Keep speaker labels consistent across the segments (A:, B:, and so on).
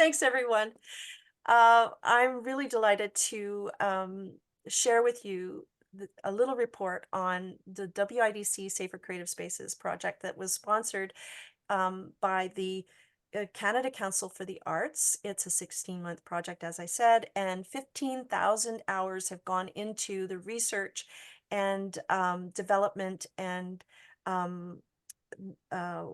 A: Thanks, everyone. I'm really delighted to share with you a little report on the WIDC Safer Creative Spaces project that was sponsored by the Canada Council for the Arts. It's a 16-month project, as I said, and 15,000 hours have gone into the research and development and um, uh,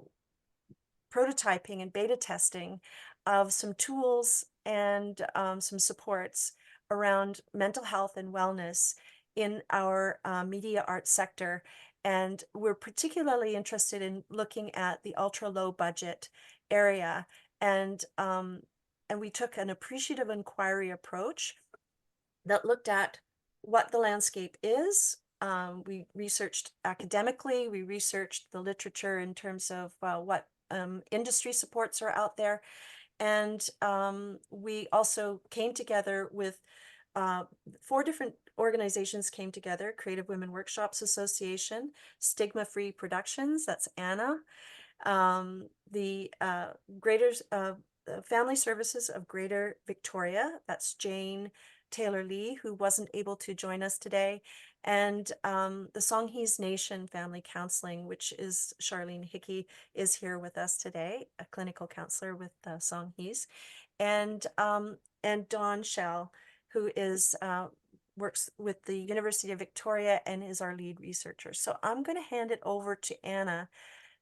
A: prototyping and beta testing of some tools and some supports around mental health and wellness in our media arts sector. And we're particularly interested in looking at the ultra low budget area. And we took an appreciative inquiry approach that looked at what the landscape is. We researched academically, we researched the literature in terms of what industry supports are out there. And we also came together with 4 different organizations came together: Creative Women Workshops Association, Stigma Free Productions, that's Anna, the Greater Family Services of Greater Victoria, that's Jane Taylor Lee, who wasn't able to join us today, and the Songhees Nation Family Counseling, which is Charlene Hickey, is here with us today, a clinical counselor with Songhees, and Dawn Shell, who is works with the University of Victoria and is our lead researcher. So I'm going to hand it over to Anna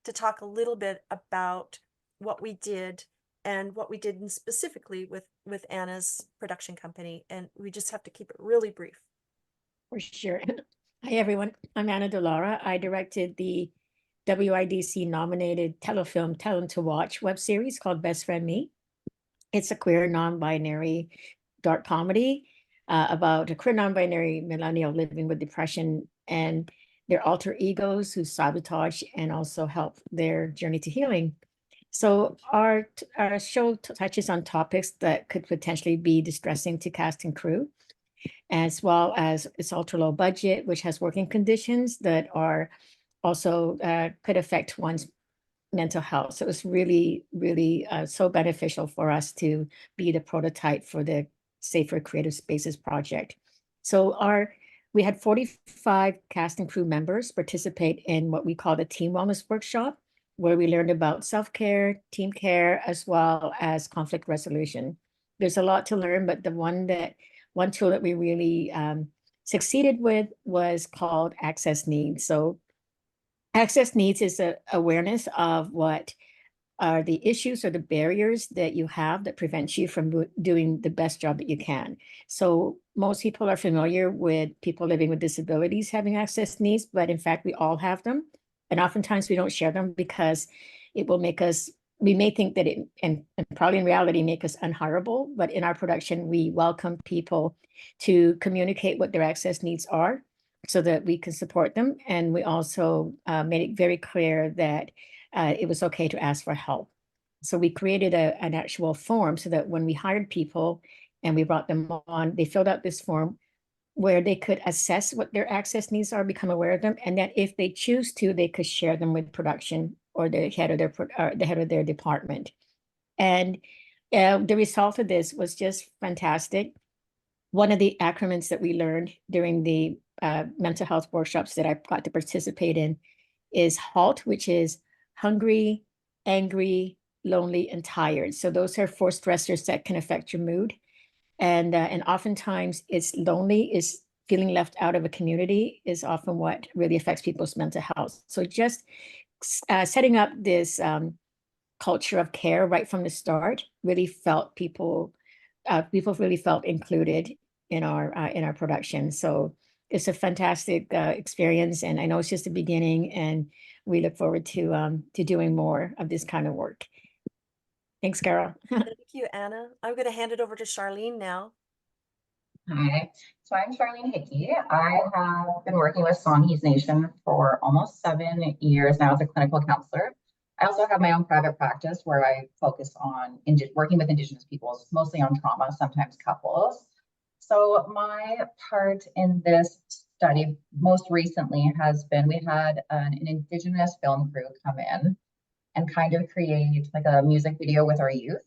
A: to talk a little bit about what we did and what we did specifically with Anna's production company. And we just have to keep it really brief.
B: For sure. Hi, everyone. I'm Anna Delara. I directed the WIDC nominated telefilm Tell 'Em to Watch web series called Best Friend Me. It's a queer, non-binary dark comedy about a queer, non-binary millennial living with depression and their alter egos who sabotage and also help their journey to healing. So our show touches on topics that could potentially be distressing to cast and crew, as well as its ultra low budget, which has working conditions that are also could affect one's mental health. So it's really, really so beneficial for us to be the prototype for the Safer Creative Spaces project. So we had 45 cast and crew members participate in what we call the Team Wellness Workshop, where we learned about self-care, team care, as well as conflict resolution. There's a lot to learn, but the one tool that we really succeeded with was called access needs. So access needs is a awareness of what are the issues or the barriers that you have that prevent you from doing the best job that you can. So most people are familiar with people living with disabilities having access needs, but in fact, we all have them. And oftentimes we don't share them because it will make us, we may think that it, and probably in reality, make us unhireable. But in our production, we welcome people to communicate what their access needs are so that we can support them. And we also made it very clear that it was okay to ask for help. So we created an actual form so that when we hired people and we brought them on, they filled out this form where they could assess what their access needs are, become aware of them, and that if they choose to, they could share them with production or the head of their department. And the result of this was just fantastic. One of the acronyms that we learned during the mental health workshops that I got to participate in is HALT, which is hungry, angry, lonely, and tired. So those are 4 stressors that can affect your mood. And oftentimes it's lonely, is feeling left out of a community is often what really affects people's mental health. So just setting up this culture of care right from the start really felt people really felt included in our production. So it's a fantastic experience, and I know it's just the beginning, and we look forward to doing more of this kind of work. Thanks, Carol.
A: Thank you, Anna. I'm going to hand it over to Charlene now.
C: Hi, so I'm Charlene Hickey. I have been working with Songhees Nation for almost 7 years now as a clinical counselor. I also have my own private practice where I focus on working with Indigenous peoples, mostly on trauma, sometimes couples. So my part in this study most recently has been, we had an Indigenous film crew come in and kind of create like a music video with our youth.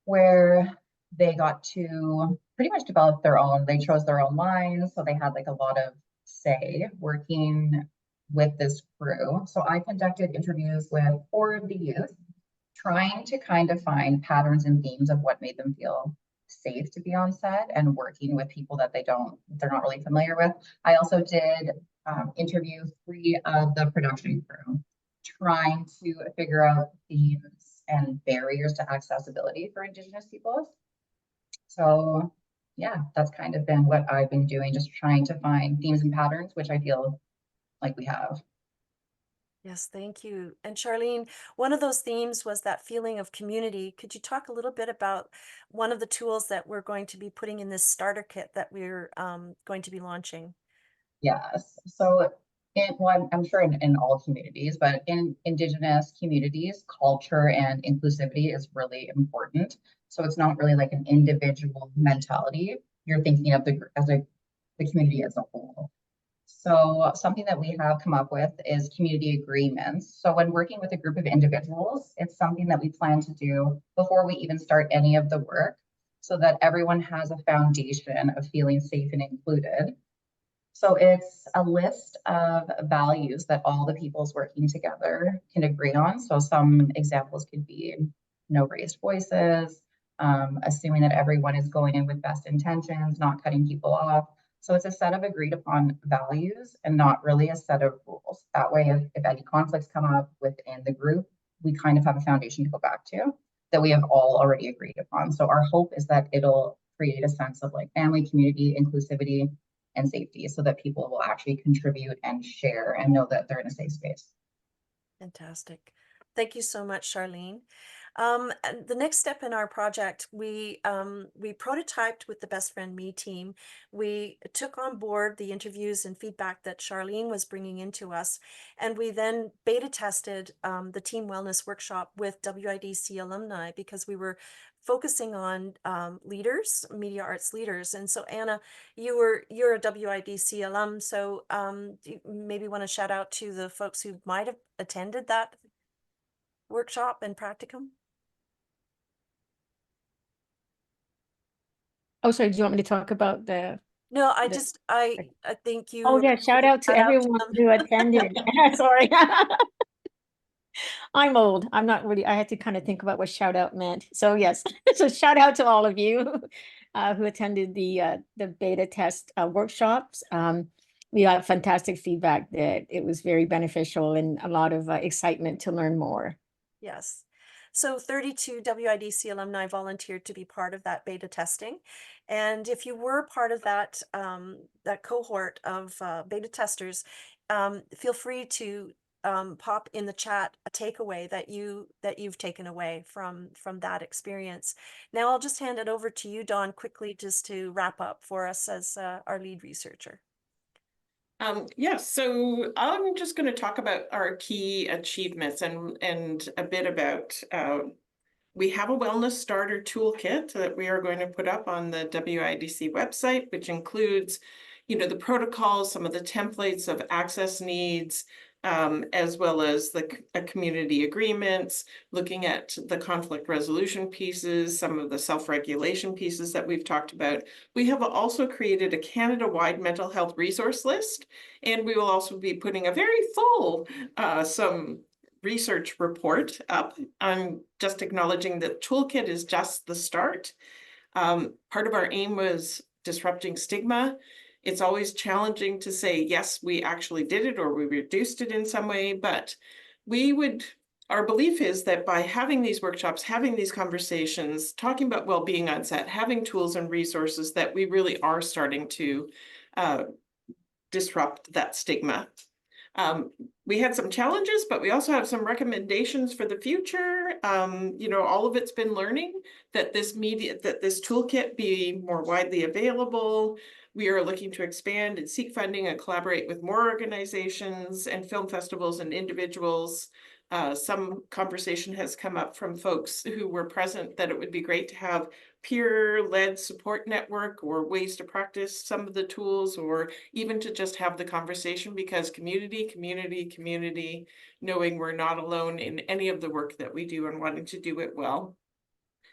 C: where they got to pretty much develop their own, they chose their own lines. So they had like a lot of say working with this crew. So I conducted interviews with 4 of the youth, trying to kind of find patterns and themes of what made them feel safe to be on set and working with people that they're not really familiar with. I also did interview 3 of the production crew, trying to figure out themes and barriers to accessibility for Indigenous peoples. So yeah, that's kind of been what I've been doing, just trying to find themes and patterns, which I feel like we have.
A: Yes, thank you. And Charlene, one of those themes was that feeling of community. Could you talk a little bit about one of the tools that we're going to be putting in this starter kit that we're going to be launching?
C: Yes. So well, I'm sure in all communities, but in Indigenous communities, culture and inclusivity is really important. So it's not really like an individual mentality. You're thinking of the community as a whole. So something that we have come up with is community agreements. So when working with a group of individuals, it's something that we plan to do before we even start any of the work, so that everyone has a foundation of feeling safe and included. So it's a list of values that all the peoples working together can agree on. So some examples could be no raised voices, assuming that everyone is going in with best intentions, not cutting people off. So it's a set of agreed upon values and not really a set of rules. That way, if any conflicts come up within the group, we kind of have a foundation to go back to that we have all already agreed upon. So our hope is that it'll create a sense of like family, community, inclusivity, and safety, so that people will actually contribute and share and know that they're in a safe space.
A: Fantastic. Thank you so much, Charlene. And the next step in our project, we prototyped with the Best Friend Me team. We took on board the interviews and feedback that Charlene was bringing into us, and we then beta tested the team wellness workshop with WIDC alumni, because we were focusing on leaders, media arts leaders. And so Anna, you're a WIDC alum, so do you maybe want to shout out to the folks who might have attended that workshop and practicum?
B: Oh, sorry, do you want me to talk about
A: No,
B: the
A: I think you
B: Oh
A: were
B: yeah, shout out to
A: shout out to
B: everyone
A: them.
B: who attended. Sorry. I'm old. I'm not really, I had to kind of think about what shout out meant. So yes, so shout out to all of you who attended the beta test workshops. We got fantastic feedback that it was very beneficial and a lot of excitement to learn more.
A: Yes. So 32 WIDC alumni volunteered to be part of that beta testing. And if you were part of that, that cohort of beta testers, feel free to pop in the chat a takeaway that you've taken away from that experience. Now I'll just hand it over to you, Dawn, quickly, just to wrap up for us as our lead researcher.
D: Yes, so I'm just going to talk about our key achievements and a bit about we have a wellness starter toolkit that we are going to put up on the WIDC website, which includes, the protocols, some of the templates of access needs, as well as the community agreements, looking at the conflict resolution pieces, some of the self-regulation pieces that we've talked about. We have also created a Canada-wide mental health resource list, and we will also be putting a very full, some research report up. I'm just acknowledging that toolkit is just the start. Part of our aim was disrupting stigma. It's always challenging to say, yes, we actually did it or we reduced it in some way, but our belief is that by having these workshops, having these conversations, talking about well-being on set, having tools and resources, that we really are starting to disrupt that stigma. We had some challenges, but we also have some recommendations for the future. All of it's been learning that this toolkit be more widely available. We are looking to expand and seek funding and collaborate with more organizations and film festivals and individuals. Some conversation has come up from folks who were present that it would be great to have peer-led support network or ways to practice some of the tools, or even to just have the conversation, because community, knowing we're not alone in any of the work that we do and wanting to do it well.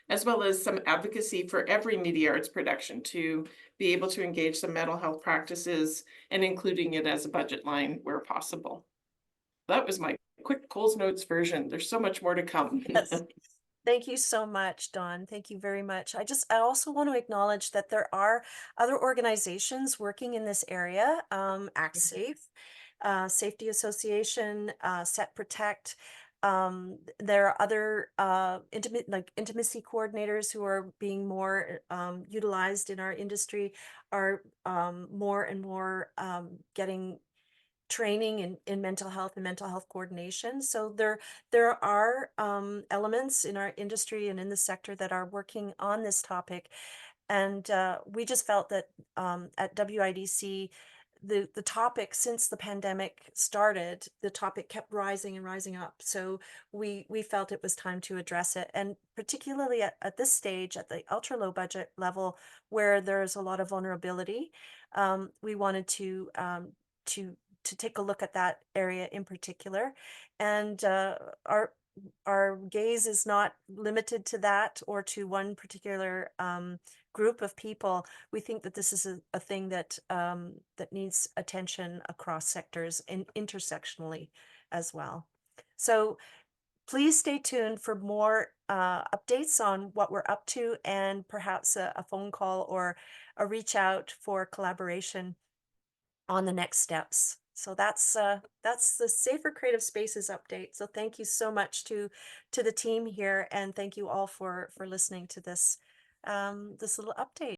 D: as well as some advocacy for every media arts production to be able to engage some mental health practices and including it as a budget line where possible. That was my quick Coles Notes version. There's so much more to come.
A: Yes. Thank you so much, Dawn. Thank you very much. I also want to acknowledge that there are other organizations working in this area, Act Safe, Safety Association, Set Protect. There are other intimacy coordinators who are being more utilized in our industry, are more and more getting training in mental health and mental health coordination. So there are elements in our industry and in the sector that are working on this topic. And we just felt that at WIDC, the topic, since the pandemic started, the topic kept rising and rising up. So we felt it was time to address it. And particularly at this stage, at the ultra low budget level, where there's a lot of vulnerability, we wanted to take a look at that area in particular. And our gaze is not limited to that or to one particular group of people. We think that this is a thing that that needs attention across sectors and intersectionally as well. So please stay tuned for more updates on what we're up to, and perhaps a phone call or a reach out for collaboration on the next steps. So that's the Safer Creative Spaces update. So thank you so much to the team here, and thank you all for listening to this this little update.